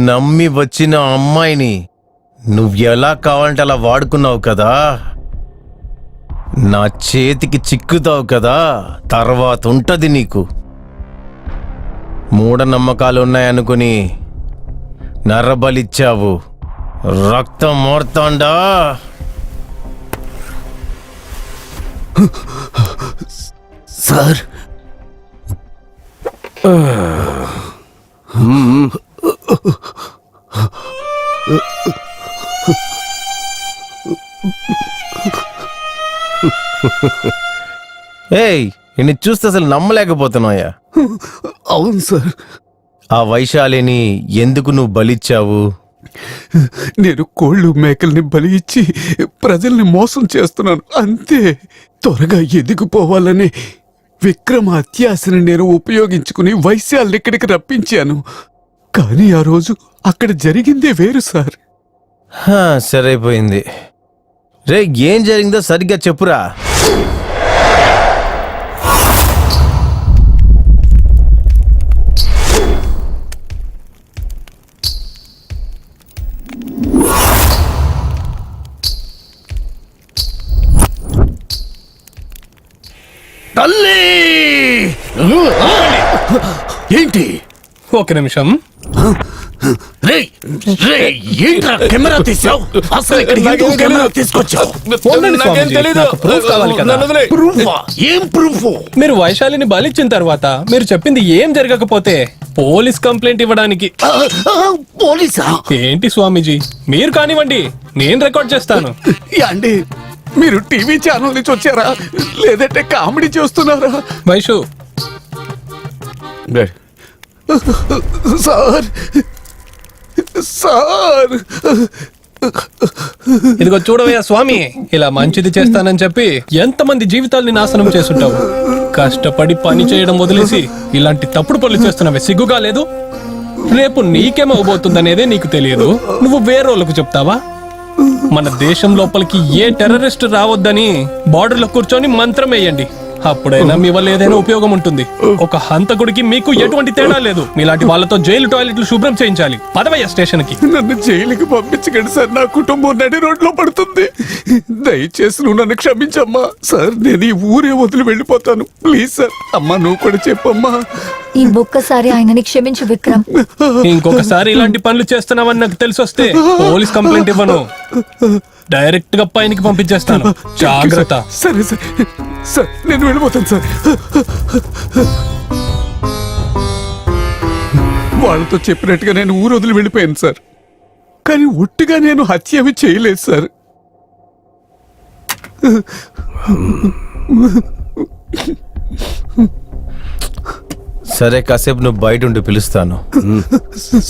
నమ్మి వచ్చిన అమ్మాయిని నువ్వెలా కావాలంటే అలా వాడుకున్నావు కదా, నా చేతికి చిక్కుతావు కదా, తర్వాత ఉంటది నీకు. మూఢనమ్మకాలు ఉన్నాయనుకుని నరబలిచ్చావు, రక్తం మోర్తాండా. సార్ ఏయ్, నిన్ను చూస్తే అసలు నమ్మలేకపోతున్నాయా? అవును సార్. ఆ వైశాలిని ఎందుకు నువ్వు బలిచ్చావు? నేను కోళ్ళు మేకల్ని బలి ఇచ్చి ప్రజల్ని మోసం చేస్తున్నాను అంతే. త్వరగా ఎదిగిపోవాలని విక్రమ అత్యాశని నేను ఉపయోగించుకుని వైశాల్ని ఇక్కడికి రప్పించాను. కానీ ఆ రోజు అక్కడ జరిగిందే వేరు సార్. సరైపోయింది. రే, ఏం జరిగిందో సరిగ్గా చెప్పురా. తల్లి ఏంటి? ఒక నిమిషం. కెమెరా తీసావు? అసలు కెమెరా తీసుకొచ్చావు? ఏం ప్రూఫ్? మీరు వైశాలిని బలిచ్చిన తర్వాత మీరు చెప్పింది ఏం జరగకపోతే పోలీస్ కంప్లైంట్ ఇవ్వడానికి. పోలీసా? ఏంటి స్వామీజీ, మీరు కానివ్వండి, నేను రికార్డ్ చేస్తాను. అండి, మీరు టీవీ ఛానల్ నుంచి వచ్చారా లేదంటే కామెడీ చేస్తున్నారా? వైషు, సార్ సార్ ఇదిగో చూడవయ్యా స్వామి, ఇలా మంచిది చేస్తానని చెప్పి ఎంతమంది జీవితాల్ని నాశనం చేసుంటావు. కష్టపడి పని చేయడం వదిలేసి ఇలాంటి తప్పుడు పనులు చేస్తున్నావే, సిగ్గుగా లేదు? రేపు నీకేమవబోతుందనేదే నీకు తెలియదు, నువ్వు వేరేళ్ళకు చెప్తావా? మన దేశం లోపలికి ఏ టెర్రరిస్ట్ రావద్దని బార్డర్లో కూర్చొని మంత్రం వేయండి, అప్పుడైనా మీ వల్ల ఏదైనా ఉపయోగం ఉంటుంది. ఒక హంతకుడికి మీకు ఎటువంటి తేడా లేదు. మీలాంటి వాళ్ళతో జైలు టాయిలెట్లు శుభ్రం చేయించాలి. పదవయ్య స్టేషన్ కి. నన్ను జైలుకి పంపించకండి సార్, నా కుటుంబం నడి రోడ్లో పడుతుంది. దయచేసి నువ్వు నన్ను క్షమించమ్మా. సార్, నేను ఈ ఊరే వదిలి వెళ్ళిపోతాను. Please sir. అమ్మా, నువ్వు కూడా చెప్పమ్మా. ఈ ఒక్కసారి ఆయనని క్షమించు విక్రమ్. ఇంకొకసారి ఇలాంటి పనులు చేస్తున్నావని నాకు తెలిసి వస్తే పోలీస్ కంప్లైంట్ ఇవ్వను, డైరెక్ట్ గా పైనకి పంపించేస్తాను. జాగ్రత్త. సరే సార్. సార్, నేను వెళ్ళిపోతాను సార్. వాళ్ళతో చెప్పినట్టుగా నేను ఊరు వదిలి వెళ్ళిపోయాను సార్. కానీ ఒట్టిగా నేను హత్య అవి చేయలేదు సార్. సరే, కాసేపు నువ్వు బయట ఉండి పిలుస్తాను.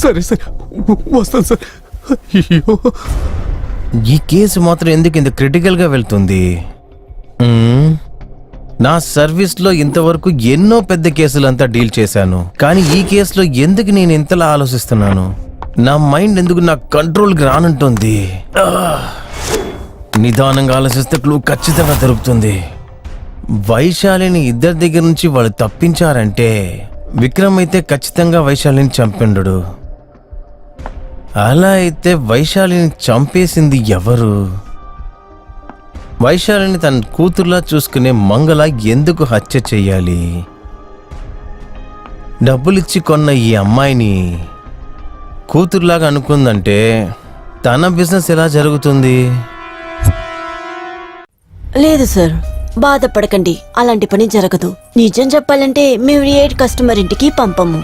సరే సార్, వస్తాను సార్. అయ్యో, ఈ కేసు మాత్రం ఎందుకు ఇంత క్రిటికల్గా వెళ్తుంది? నా సర్వీస్లో ఇంతవరకు ఎన్నో పెద్ద కేసులంతా డీల్ చేశాను, కానీ ఈ కేసులో ఎందుకు నేను ఇంతలా ఆలోచిస్తున్నాను? నా మైండ్ ఎందుకు నా కంట్రోల్కి రానుంటుంది? నిదానంగా ఆలోచిస్తే క్లూ ఖచ్చితంగా దొరుకుతుంది. వైశాలిని ఇద్దరి దగ్గర నుంచి వాళ్ళు తప్పించారంటే విక్రమ్ అయితే ఖచ్చితంగా వైశాలిని చంపిండు. అలా అయితే వైశాలిని చంపేసింది ఎవరు? వైశాలిని తన కూతుర్లా చూసుకునే మంగళ ఎందుకు హత్య చెయ్యాలి? డబ్బులిచ్చి కొన్న ఈ అమ్మాయిని కూతుర్లాగా అనుకుందంటే తన బిజినెస్ ఎలా జరుగుతుంది? లేదు సార్, బాధపడకండి, అలాంటి పని జరగదు. నిజం చెప్పాలంటే మేము ఏ కస్టమర్ ఇంటికి పంపము.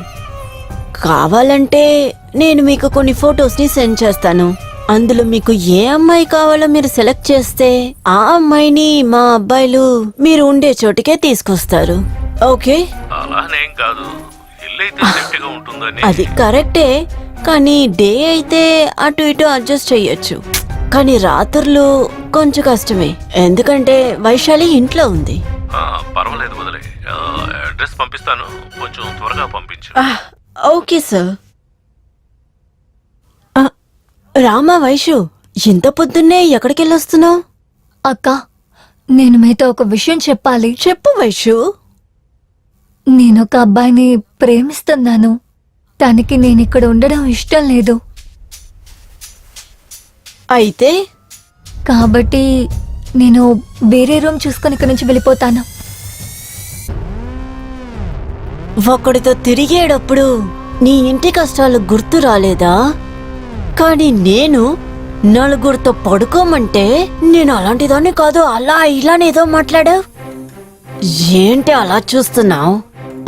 కావాలంటే నేను మీకు కొన్ని ఫొటోస్ ని సెండ్ చేస్తాను. అందులో మీకు ఏ అమ్మాయి కావాలో మీరు సెలెక్ట్ చేస్తే ఆ అమ్మాయిని మా అబ్బాయిలు మీరు ఉండే చోటుకే తీసుకొస్తారు. ఓకే? అలానేం కాదు, అది కరెక్టే, కానీ డే అయితే అటు ఇటు అడ్జస్ట్ చెయ్యొచ్చు. కానీ రాత్రులు కొంచెం కష్టమే, ఎందుకంటే వైశాలి ఇంట్లో ఉంది. పర్వాలేదు, వదిలే. అడ్రస్ పంపిస్తాను, కొంచెం త్వరగా పంపించు. Okay sir. రామా, వైషు, ఇంత పొద్దున్నే ఎక్కడికి వెళ్ళొస్తున్నావు? అక్క, నేను మీతో ఒక విషయం చెప్పాలి. చెప్పు వైషు. నేనొక అబ్బాయిని ప్రేమిస్తున్నాను. తనకి నేను ఇక్కడ ఉండడం ఇష్టం లేదు. అయితే కాబట్టి నేను వేరే రూమ్ చూసుకొని ఇక్కడి నుంచి వెళ్ళిపోతాను. ఒకడితో తిరిగేటప్పుడు నీ ఇంటి కష్టాలు గుర్తు రాలేదా? కానీ నేను నలుగురితో పడుకోమంటే నేను అలాంటిదాన్ని కాదు, అలా ఇలానేదో మాట్లాడావు. ఏంటి అలా చూస్తున్నావు?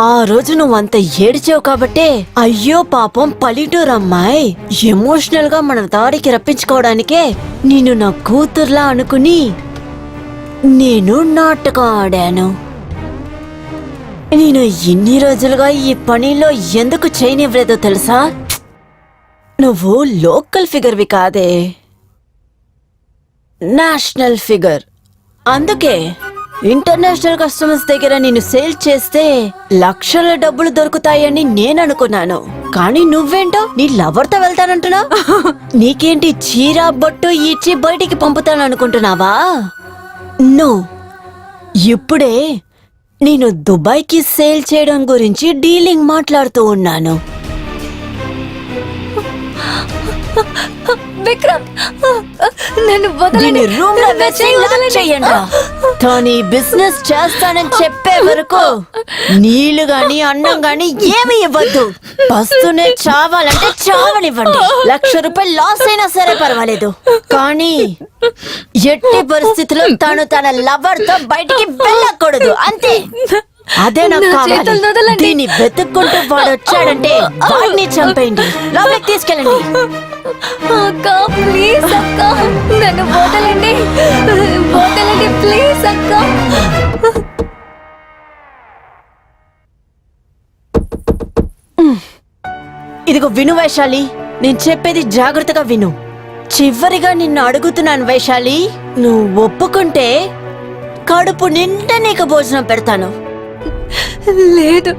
ఆ రోజు నువ్వంత ఏడిచావు కాబట్టే అయ్యో పాపం పల్లెటూరు అమ్మాయి ఎమోషనల్ గా మన దారికి రప్పించుకోవడానికే నేను నా కూతుర్లా అనుకుని నేను నాటకం ఆడాను. నేను ఇన్ని రోజులుగా ఈ పనిలో ఎందుకు చేయనివ్వలేదో తెలుసా? నువ్వు లోకల్ ఫిగర్వి కాదే, నేషనల్ ఫిగర్. అందుకే ఇంటర్నేషనల్ కస్టమర్స్ దగ్గర నేను సేల్ చేస్తే లక్షల డబ్బులు దొరుకుతాయని నేను అనుకున్నాను. కానీ నువ్వేంటో నీ లవర్తో వెళ్తానంటున్నా. నీకేంటి చీర బొట్టు ఇచ్చి బయటికి పంపుతాననుకుంటున్నావా? నో, ఇప్పుడే నేను దుబాయ్కి సేల్ చేయడం గురించి డీలింగ్ మాట్లాడుతూ ఉన్నాను. విక్రమ్, నన్ను దీని వదలండి. రూమ్ లో నా వేసి చెయ్యి లాక్ వదలండి. చెయ్యండి. కానీ బిజినెస్ చేస్తానని చెప్పే వరకు నీళ్లు గాని అన్నం గాని ఏమి ఇవ్వద్దు. బస్తూనే చావాలంటే చావనివ్వండి. 1,00,000 రూపాయలు లాస్ అయినా సరే పర్వాలేదు. కానీ ఎట్టి పరిస్థితుల్లో తను తన లవర్ తో బయటికి వెళ్ళకూడదు, అంతే. అదే నాకు నా కావాలి. చేతులు వదలండి. దీన్ని వెతుక్కుంటూ వాడు వచ్చాడంటే వాడిని చంపేయండి, లోపలికి తీసుకెళ్ళండి. అక్క ప్లీజ్ అక్క, నన్ను వదలండి, వదలండి ప్లీజ్ అక్క. ఇదిగో విను వైశాలి, నేను చెప్పేది జాగ్రత్తగా విను. చివరిగా నిన్ను అడుగుతున్నాను వైశాలి, నువ్వు ఒప్పుకుంటే కడుపు నిండా నీకు భోజనం పెడతాను. లేదు,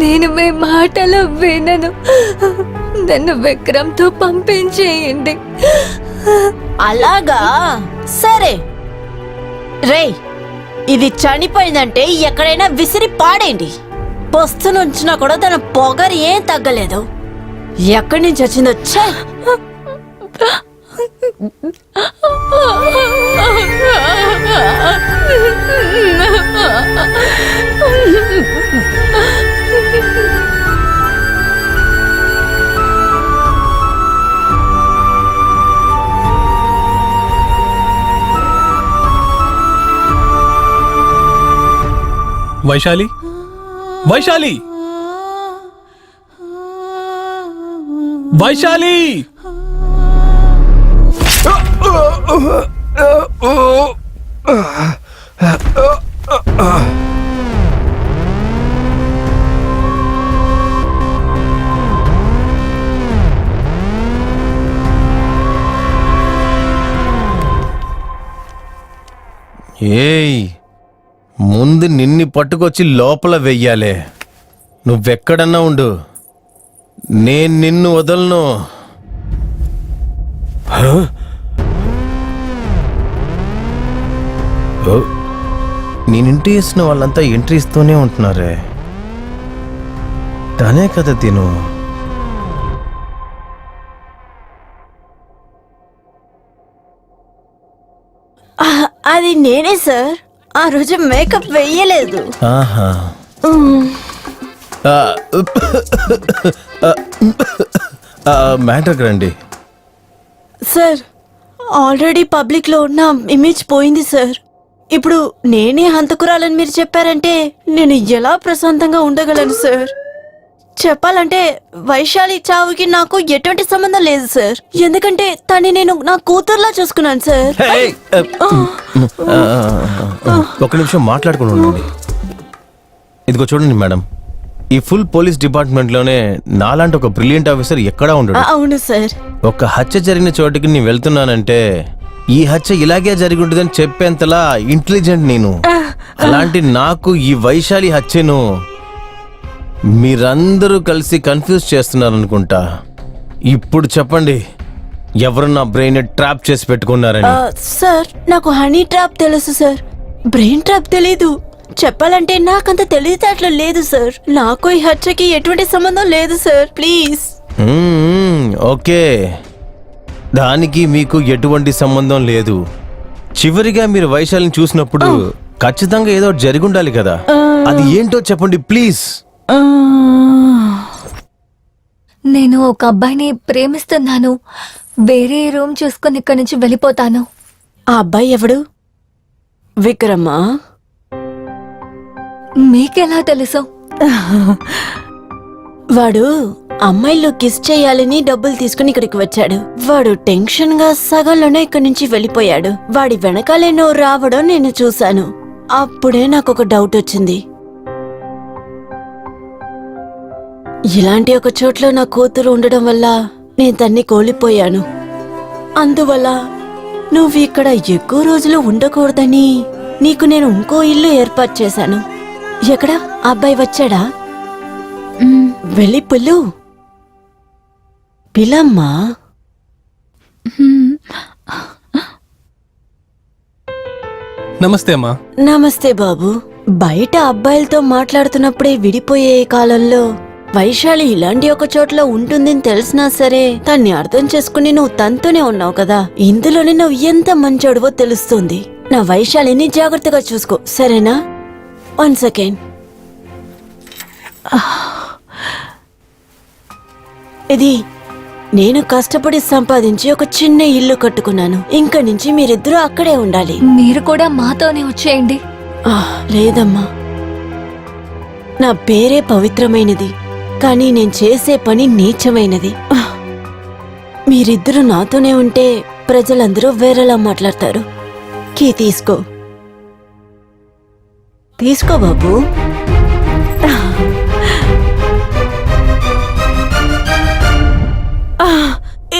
నేను మీ మాటలు వినను. నన్ను విక్రమ్తో పంపించేయండి. అలాగా, సరే. రేయ్, ఇది చనిపోయిందంటే ఎక్కడైనా విసిరి పాడేయండి. పొస్తునుంచినా కూడా తన పొగరు ఏం తగ్గలేదు. ఎక్కడి నుంచి వచ్చిందో ఛే! వైశాలి, వైశాలి, వైశాలి! ఏయ్, ముందు నిన్ని పట్టుకొచ్చి లోపల వెయ్యాలే. నువ్వెక్కడన్నా ఉండు, నేను నిన్ను వదలను. నేనింటి వేసిన వాళ్ళంతా ఎంట్రీ ఇస్తూనే ఉంటున్నారే. తనే కదా తిను. అది నేనే సార్, ఆ రోజు మేకప్ వెయ్యలేదు. ఆహా. మ్యాటర్కి రండి. సార్, ఆల్రెడీ పబ్లిక్ లో ఉన్న ఇమేజ్ పోయింది సార్. ఇప్పుడు నేనే హంతకురాలని మీరు చెప్పారంటే నేను ఎలా ప్రశాంతంగా ఉండగలను సార్? చెప్పాలంటే వైశాలి చావుకి నాకు ఎటువంటి సంబంధం లేదు సార్. ఎందుకంటే తన్ని నేను నా కూతుర్లా చూసుకున్నాను సార్. ఒక నిమిషం మాట్లాడుకుని ఉండండి. ఇదిగో చూడండి మేడం, ఈ ఫుల్ పోలీస్ డిపార్ట్మెంట్ లోనే నాలాంటి ఒక బ్రిలియంట్ ఆఫీసర్ ఎక్కడా ఉండడు. అవును సార్. ఒక హత్య జరిగిన చోటికి నేను వెళ్తున్నానంటే ఈ హత్య ఇలాగే జరిగి ఉంటుందని చెప్పేంతలా ఇంటెలిజెంట్ నేను. అలాంటి నాకు ఈ వైశాలి హత్యను మీరందరూ కలిసి కన్ఫ్యూజ్ చేస్తున్నారనుకుంటా. ఇప్పుడు చెప్పండి, ఎవరు నా బ్రెయిన్ ట్రాప్ చేసి పెట్టుకున్నారని? సార్, నాకు హనీ ట్రాప్ తెలుసు సార్, బ్రెయిన్ ట్రాప్ తెలీదు. చెప్పాలంటే నాకంత తెలివితేటలు లేదు సార్. నాకు ఈ హత్యకి ఎటువంటి సంబంధం లేదు సార్. ప్లీజ్. ఓకే, దానికి మీకు ఎటువంటి సంబంధం లేదు. చివరిగా మీరు వైశాలిని చూసినప్పుడు ఖచ్చితంగా ఏదో జరిగి ఉండాలి కదా. అది ఏంటో చెప్పండి ప్లీజ్. నేను ఒక అబ్బాయిని ప్రేమిస్తున్నాను. వేరే రూమ్ చూసుకొని ఇక్కడి నుంచి వెళ్ళిపోతాను. ఆ అబ్బాయి ఎవడు? విక్రమా? మీకెలా తెలుసు? వాడు అమ్మాయిలు కిస్ చేయాలని డబ్బులు తీసుకుని ఇక్కడికి వచ్చాడు. వాడు టెన్షన్ గా సగంలోనే ఇక్కడి నుంచి వెళ్ళిపోయాడు. వాడి వెనకాలేనో రావడం నేను చూశాను. అప్పుడే నాకు ఒక డౌట్ వచ్చింది. ఇలాంటి ఒక చోట్లో నా కూతురు ఉండడం వల్ల నేను తన్ని కోల్పోయాను. అందువల్ల నువ్వు ఇక్కడ ఎక్కువ రోజులు ఉండకూడదని నీకు నేను ఇంకో ఇల్లు ఏర్పాటు చేశాను. ఎక్కడా అబ్బాయి వచ్చాడా? వెళ్ళి పిల్లమ్మా. నమస్తే అమ్మా. నమస్తే బాబు. బయట అబ్బాయిలతో మాట్లాడుతున్నప్పుడే విడిపోయే కాలంలో వైశాలి ఇలాంటి ఒక చోట్ల ఉంటుందని తెలిసినా సరే దాన్ని అర్థం చేసుకుని నువ్వు తనతోనే ఉన్నావు కదా. ఇందులోనే నువ్వు ఎంత మంచోడువో తెలుస్తుంది. నా వైశాలిని జాగ్రత్తగా చూసుకో, సరేనా? 1 సెకండ్. ఇది నేను కష్టపడి సంపాదించి ఒక చిన్న ఇల్లు కట్టుకున్నాను. ఇంక నుంచి మీరిద్దరూ అక్కడే ఉండాలి. మీరు కూడా మాతోనే వచ్చేయండి. లేదమ్మా, నా పేరే పవిత్రమైనది, కానీ నేను చేసే పని నీచమైనది. మీరిద్దరూ నాతోనే ఉంటే ప్రజలందరూ వేరేలా మాట్లాడతారు. కీ తీసుకో బాబు.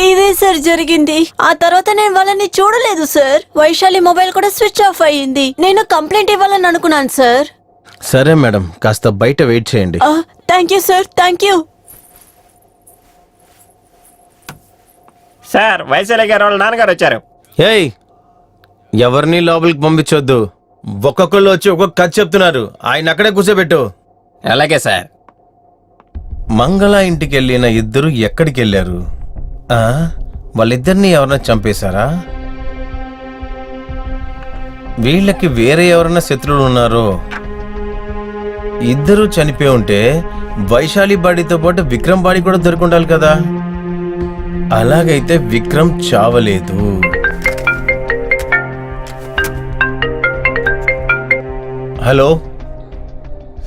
ఇదే సార్ జరిగింది. ఆ తర్వాత నేను వాళ్ళని చూడలేదు సార్. వైశాలి మొబైల్ కూడా స్విచ్ ఆఫ్ అయ్యింది. నేను కంప్లైంట్ ఇవ్వాలని అనుకున్నాను సార్. సరే మేడం, కాస్త బయట వెయిట్ చేయండి. Thank you sir, thank you. Sir, Vaishali గారు వాళ్ళ నాన్నగారు వచ్చారు. ఏయ్, ఎవరిని లోపలికి పంపించొద్దు. ఒక్కొక్కళ్ళు వచ్చి ఒక్కొక్క కథ చెప్తున్నారు. ఆయన అక్కడే కూర్చోబెట్టు. అలాగే సార్. మంగళ ఇంటికి వెళ్ళిన ఇద్దరు ఎక్కడికి వెళ్ళారు? వాళ్ళిద్దరిని ఎవరన్నా చంపేశారా? వీళ్ళకి వేరే ఎవరన్నా శత్రువులు ఉన్నారో? ఇద్దరు చనిపోయి ఉంటే వైశాలి బాడీతో పాటు విక్రమ్ బాడీ కూడా దొరికిండాలి కదా. అలాగైతే విక్రమ్ చావలేదు. Hello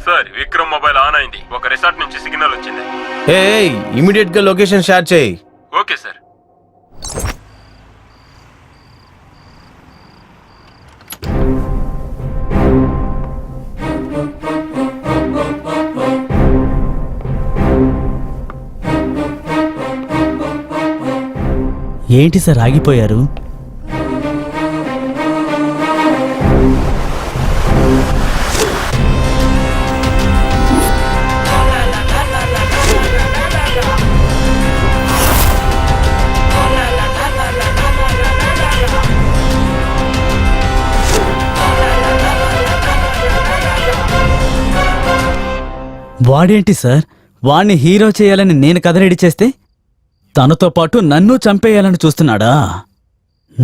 sir, Vikram mobile on అయింది. ఒక రిసార్ట్ నుంచి సిగ్నల్ వచ్చింది. ఇమీడియట్ గా లొకేషన్ షేర్ చేయి. Okay sir. ఏంటి సార్ ఆగిపోయారు? వాడేంటి సార్, వాణ్ణి హీరో చేయాలని నేను కథ రెడీ చేస్తే తనతో పాటు నన్ను చంపేయాలని చూస్తున్నాడా?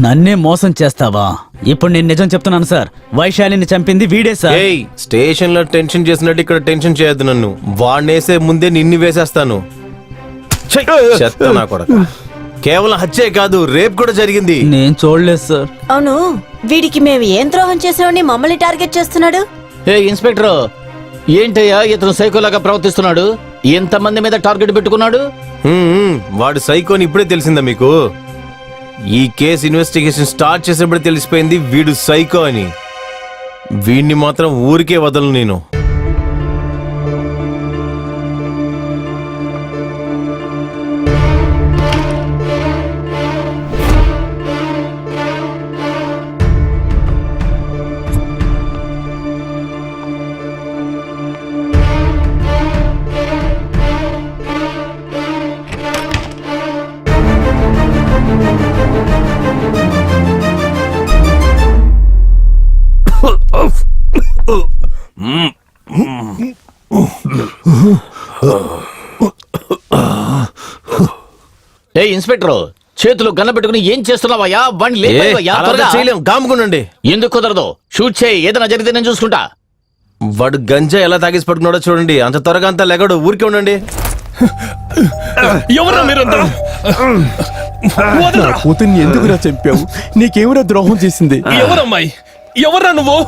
నన్నే మోసం చేస్తావా? ఇప్పుడు నేను నిజం చెప్తున్నాను సార్, వైశాలిని చంపింది వీడే సార్. స్టేషన్ లో టెన్షన్ చేసినట్టు ఇక్కడ టెన్షన్ చేయొద్దు నన్ను. వాడినేసే ముందే నిన్ను వేసేస్తాను. చెత్త నా కొడక. కేవలం హత్యే కాదు, రేప్ కూడా జరిగింది. నేను చూడలేదు సార్. అవును, వీడికి మేము ఏం ద్రోహం చేసామని మమ్మల్ని టార్గెట్ చేస్తున్నాడు? ఇన్స్పెక్టర్, ఏంటయ్యా ఇతను సైకోలాగా ప్రవర్తిస్తున్నాడు? ఎంతమంది మీద టార్గెట్ పెట్టుకున్నాడు? వాడు సైకోని ఇప్పుడే తెలిసిందా మీకు? ఈ కేసు ఇన్వెస్టిగేషన్ స్టార్ట్ చేసినప్పుడే తెలిసిపోయింది వీడు సైకో అని. వీడిని మాత్రం ఊరికే వదలను నేను. ఏ ఇన్స్పెక్టర్, చేతులు గన్న పెట్టుకుని ఏం చేస్తున్నావయ్యా? వాణ్ణి లేపేవయ్యా, త్వరగా. చేయలేం, కాముకునండి. ఎందుకు కుదరదు? షూట్ చేయి, ఏదైనా జరిగితే నేను చూసుకుంటా. వాడు గంజా ఎలా తాగేసి పడుకున్నాడో చూడండి. అంత త్వరగా అంతా లెగడు, ఊరికే ఉండండి. ఎవరా మీరంతా? వదలరా. కూతుర్ని ఎందుకురా చంపావు? నీకేమిరా ద్రోహం చేసింది? ఎవరమ్మాయి? ఎవరా నువ్వు?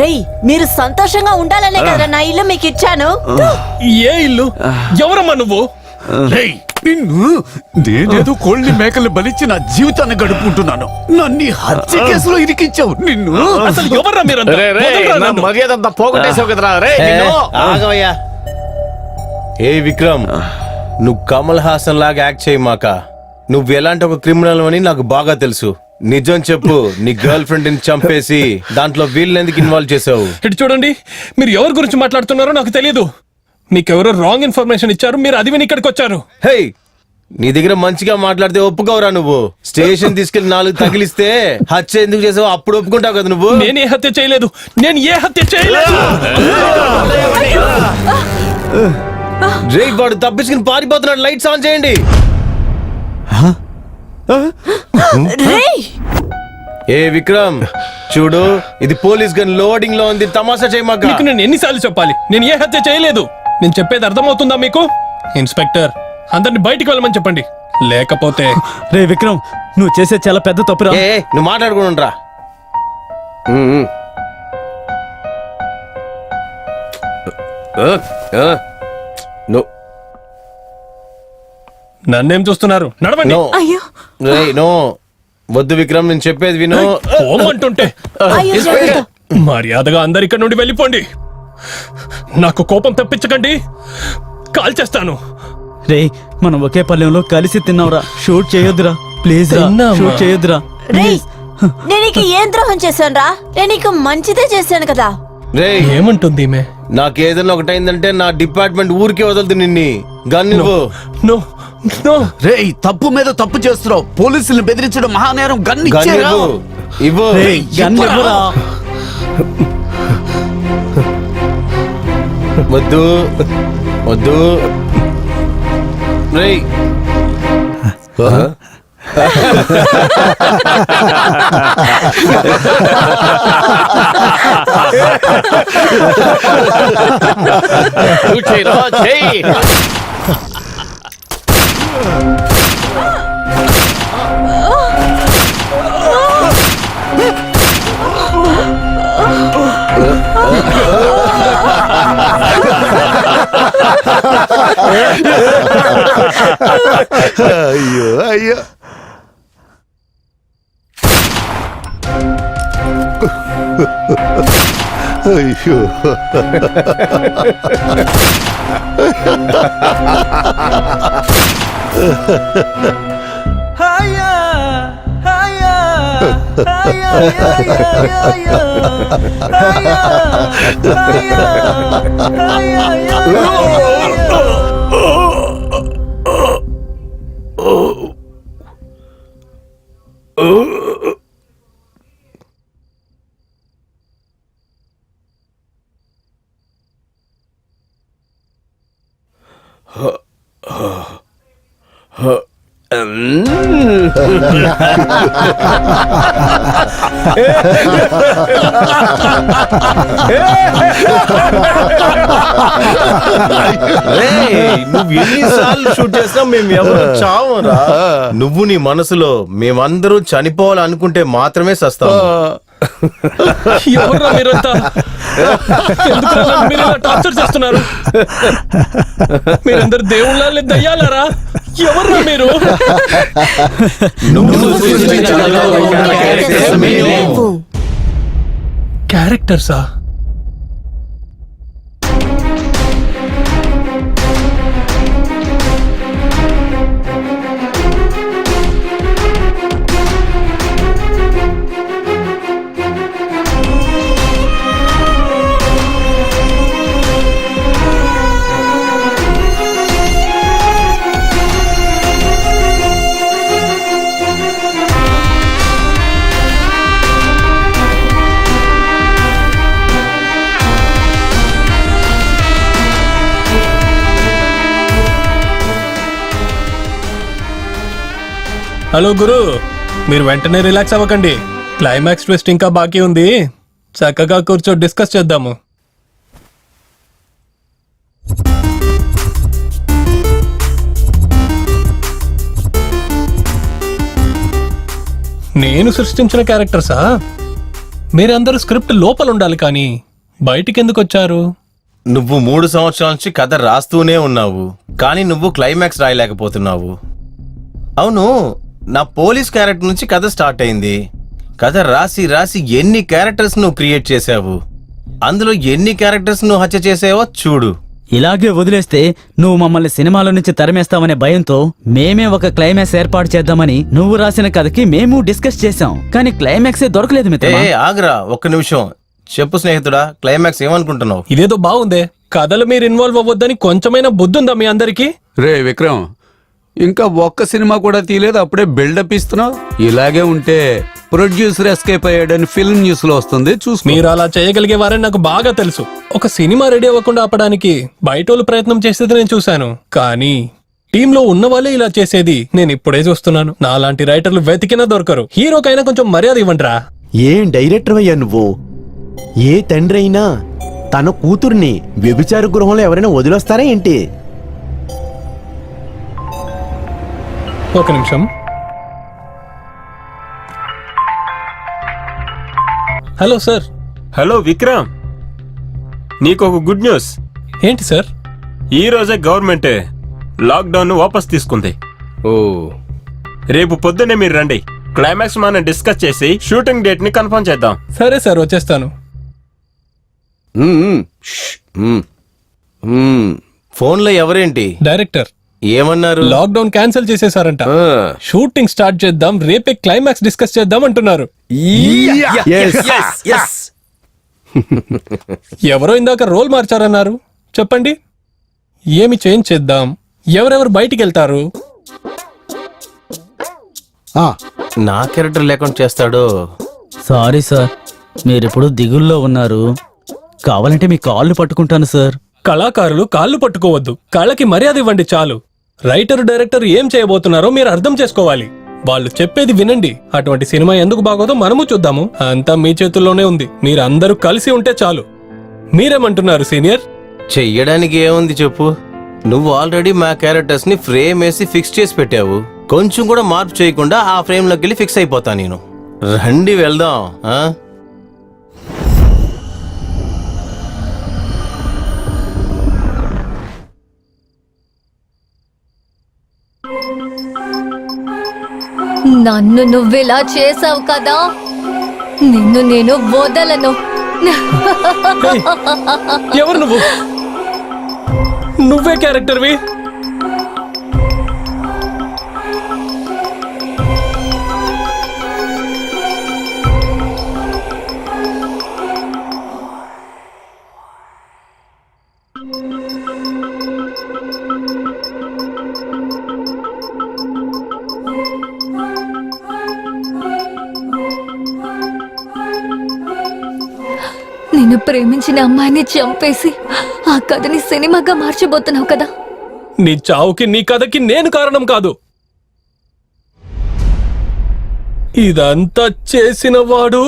రేయ్, మీరు సంతోషంగా ఉండాలనే కదా నా ఇల్లు మీకు ఇచ్చాను. ఏ ఇల్లు? ఎవరమ్మా నువ్వు? రేయ్, నిన్ను నేనేదో కోళ్ళని మేకల్ని బలిచ్చి నా జీవితాన్ని గడుపుకుంటున్నాను. నన్ను ఈ హత్య కేసులో ఇరికించావు. నిన్ను అసలు ఎవరా మీరంతా? రే, రే, వదలరా నా నన్ను. మర్యాద అంతా పోగొట్టేసావు కదరా. రే, నిన్ను. ఆగవయ్యా. ఏ విక్రమ్, నువ్వు కమల్ హాసన్ లాగా యాక్ట్ చేయమాక. నువ్వు ఎలాంటి ఒక క్రిమినల్ అని నాకు బాగా తెలుసు. నిజం చెప్పు, నీ గర్ల్ ఫ్రెండ్ ని చంపేసి దాంట్లో వీళ్ళని ఎందుకు ఇన్వాల్వ్ చేసావు? ఇటు చూడండి, మీరు ఎవరి గురించి మాట్లాడుతున్నారో నాకు తెలియదు. మీకెవరో రాంగ్ ఇన్ఫర్మేషన్ ఇచ్చారు, మీరు అది విని ఇక్కడికి వచ్చారు. హే, నీ దగ్గర మంచిగా మాట్లాడితే ఒప్పుకోవరా? నువ్వు స్టేషన్ తీసుకెళ్లి 4 తగిలిస్తే హత్య ఎందుకు చేసావు అప్పుడు ఒప్పుకుంటావు కదా నువ్వు. నేను ఏ హత్య చేయలేదు, నేను ఏ హత్య చేయలేదు. రే, వాడు తప్పించుకుని పారిపోతున్నాడు. లైట్స్ ఆన్ చేయండి. రేయ్, ఏ విక్రమ్, చూడు, ఇది పోలీస్ గన్ లోడింగ్ లో ఉంది. తమాషా చేయమాక. మీకు నేను ఎన్నిసార్లు చెప్పాలి? నేను ఏ హత్య చేయలేదు. నేను చెప్పేది అర్థమవుతుందా మీకు? ఇన్స్పెక్టర్, అందరిని బయటికి వెళ్ళమని చెప్పండి, లేకపోతే రే విక్రమ్, నువ్వు చేసే చాలా పెద్ద తప్పురా. ఏ, నువ్వు మాట్లాడుకుంటురా. నన్నేం చూస్తున్నారు? నడవండి. నో. అయ్యో. రేయ్, నో, వద్దు విక్రమ్, నేను చెప్పేది విను. పోమంటుంటే అయ్యో, జాగ్రత్త. మర్యాదగా అందరు ఇక్కడ నుండి వెళ్ళిపోండి. నాకు కోపం తెప్పించకండి, కాల్ చేస్తాను. రే, మనం ఒకే పల్లెంలో కలిసి తిన్నావురా. షూట్ చేయొద్దురా ప్లీజ్ రా. తిన్నామా? షూట్ చేయొద్దురా. రేయ్, నేను నీకు ఏం ద్రోహం చేశాను రా? నేను నీకు మంచిదే చేశాను కదా. రేయ్, ఏమంటుంది ఈమె? నాకేదైనా ఒకటైందంటే నా డిపార్ట్మెంట్ ఊరికే వదలదు నిన్ని. గన్ ఇవ్వు. No no. రేయ్, తప్పు మీద తప్పు చేస్తున్నావు. పోలీసుల్ని బెదిరించడం మహానేరం. గన్ గన్నిచ్చేరా? ఇవ్వు. ఇవ్వు. రేయ్, గన్ ఇవ్వరా. వద్దు వద్దు. రేయ్, షూట్ చేయరా, చెయ్యి. అయ్యో అయ్యో. అయ్యో. రేయ్, నువ్వు ఎన్నిసార్లు షూట్ చేసినా మేము ఎవరు చావరా. నువ్వు నీ మనసులో మేమందరూ చనిపోవాలనుకుంటే మాత్రమే సస్తాం. ఎవర్రా మీరంతా? ఎందుకు నన్ను మీరు ఇలా టార్చర్ చేస్తున్నారు? మీరందరు దేవుళ్ళ లేదా దయ్యాలారా? ఎవర్రా మీరు? లేవు. క్యారెక్టర్సా? హలో గురు, మీరు వెంటనే రిలాక్స్ అవ్వకండి. క్లైమాక్స్ ట్విస్ట్ ఇంకా బాకీ ఉంది. చక్కగా కూర్చో డిస్కస్ చేద్దాము. నేను సృష్టించిన క్యారెక్టర్సా? మీరందరూ స్క్రిప్ట్ లోపల ఉండాలి కానీ బయటికి ఎందుకు వచ్చారు? నువ్వు 3 సంవత్సరాల నుంచి కథ రాస్తూనే ఉన్నావు, కానీ నువ్వు క్లైమాక్స్ రాయలేకపోతున్నావు. అవును, నా పోలీస్ క్యారెక్టర్ నుంచి కథ స్టార్ట్ అయింది. కథ రాసి రాసి ఎన్ని క్యారెక్టర్స్ నువ్వు క్రియేట్ చేసావు, అందులో ఎన్ని క్యారెక్టర్స్ నువ్వు హత్య చేసావో చూడు. ఇలాగే వదిలేస్తే నువ్వు మమ్మల్ని సినిమాలో నుంచి తరిమేస్తావనే భయంతో మేమే ఒక క్లైమాక్స్ ఏర్పాటు చేద్దామని నువ్వు రాసిన కథకి మేము డిస్కస్ చేశాం, కానీ క్లైమాక్సే దొరకలేదు ఏ మిత్రమా. ఆగ్రా, ఒక్క నిమిషం చెప్పు స్నేహితుడా, క్లైమాక్స్ ఏమనుకుంటున్నావు? ఇదేదో బాగుందే. కథలు మీరు ఇన్వాల్వ్ అవ్వద్దని కొంచెమైనా బుద్ధుందా మీ అందరికీ? రే విక్రమ్, ఇంకా ఒక్క సినిమా కూడా తీయలేదు, అప్పుడే బిల్డప్ ఇస్తున్నావు. ఇలాగే ఉంటే ప్రొడ్యూసర్ ఎస్కేప్ అయ్యాడని ఫిల్మ్ న్యూస్ లో వస్తుంది, చూసుకో. మీరు అలా చేయగలిగేవారని నాకు బాగా తెలుసు. ఒక సినిమా రెడీ అవ్వకుండా ఆపడానికి బయటోళ్ళు ప్రయత్నం చేసేది నేను చూశాను, కానీ టీంలో ఉన్న వాళ్ళే ఇలా చేసేది నేను ఇప్పుడే చూస్తున్నాను. నాలాంటి రైటర్లు వెతికినా దొరకరు. హీరోకైనా కొంచెం మర్యాద ఇవ్వండిరా. ఏం డైరెక్టర్ అయ్యా నువ్వు? ఏ తండ్రి అయినా తన కూతుర్ని వ్యభిచార గృహంలో ఎవరైనా వదిలేస్తారా ఏంటి? ఒక నిమిషం. Hello sir. హలో విక్రమ్, నీకు ఒక గుడ్ న్యూస్. ఏంటి సార్? ఈ రోజే గవర్నమెంట్ లాక్డౌన్ వాపస్ తీసుకుంది. ఓ, రేపు పొద్దున్నే మీరు రండి, క్లైమాక్స్ మనం డిస్కస్ చేసి షూటింగ్ డేట్ ని కన్ఫర్మ్ చేద్దాం. సరే సార్, వచ్చేస్తాను. ఫోన్లో ఎవరేంటి? డైరెక్టర్ ఏమన్నారు? లాక్డౌన్ క్యాన్సిల్ చేసేసారంట. ఆ, షూటింగ్ స్టార్ట్ చేద్దాం, రేపే క్లైమాక్స్ డిస్కస్ చేద్దాం అంటున్నారు. ఎవరో ఇందాక రోల్ మార్చారన్నారు. చెప్పండి, ఏమి చేంజ్ చేద్దాం? ఎవరెవరు బయటికి వెళ్తారు? నా క్యారెక్టర్ లేకుండా చేస్తాడో? సారీ సార్, మీరిప్పుడు దిగుల్లో ఉన్నారు. కావాలంటే మీ కాళ్ళు పట్టుకుంటాను సార్. కళాకారులు కాళ్ళు పట్టుకోవద్దు, కళకి మర్యాద ఇవ్వండి చాలు. రైటర్ డైరెక్టర్ ఏం చేయబోతున్నారో మీరు అర్థం చేసుకోవాలి. వాళ్ళు చెప్పేది వినండి. అటువంటి సినిమా ఎందుకు బాగోదో మనము చూద్దాము. అంతా మీ చేతుల్లోనే ఉంది. మీరందరూ కలిసి ఉంటే చాలు. మీరేమంటున్నారు సీనియర్? చెయ్యడానికి ఏముంది చెప్పు. నువ్వు ఆల్రెడీ మా క్యారెక్టర్స్ ని ఫ్రేమ్ వేసి ఫిక్స్ చేసి పెట్టావు. కొంచెం కూడా మార్పు చేయకుండా ఆ ఫ్రేమ్ లోకి వెళ్ళి ఫిక్స్ అయిపోతా నేను. రండి వెళ్దాం. ఆ? నన్ను నువ్విలా చేసావు కదా, నిన్ను నేను వదలను. ఏయ్, ఎవరు నువ్వు? నువ్వే క్యారెక్టర్వి. నిన్ను ప్రేమించిన అమ్మాయిని చంపేసి ఆ కథని సినిమాగా మార్చబోతున్నావు కదా. నీ చావుకి నీ కథకి నేను కారణం కాదు. ఇదంతా చేసిన వాడు